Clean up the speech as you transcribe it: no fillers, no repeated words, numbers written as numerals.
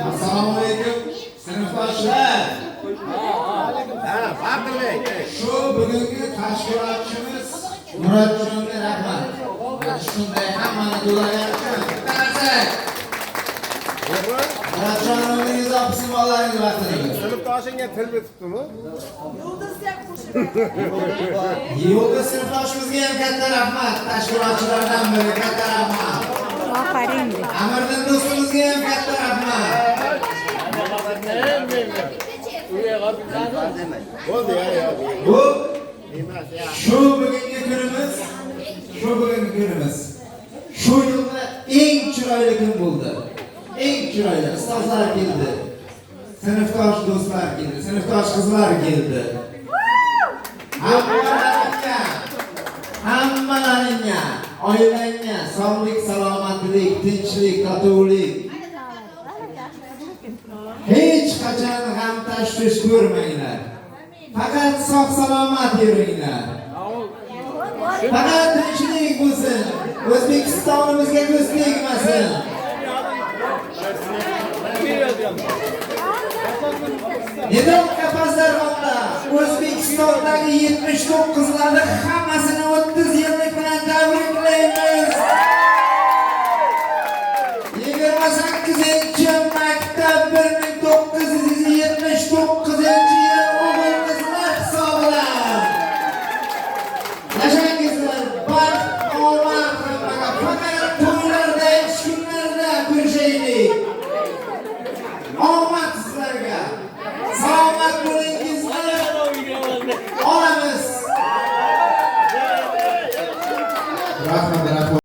Assalomu alaykum. Sinfdoshlar. Shu bugungi tashkilotchimiz Murodjonga rahmat. Shunday hammani to'layapti. Qarang. Murodjoningiz opsimolaringiz vaqtida. Sinfdoshingga til bitibdimi? Yo'lda sinfdoshimizga ham katta rahmat. Tashkilotchilardan biri katta rahmat. Amardin do'stimizga ham katta rahmat. Bu shu bugungi kunimiz. Shu yilda eng chiroyli kun bo'ldi. Eng chiroyli ustozlar keldi. Sinfdosh do'stlar keldi, sinfdosh qizlar keldi. Hammalaringga, oilangga sog'lik, salomatlik, tinchlik, totuvlik. Hech qachon g'am tashvish ko'rmanglar. Faqat sog' salomat yuringlar. Faqat tinchlik bo'lsin. O'zbekistonimizga ko'z tegmasin. Nidom Kapazarxonda O'zbekistondagi 79 qizlarning hammasini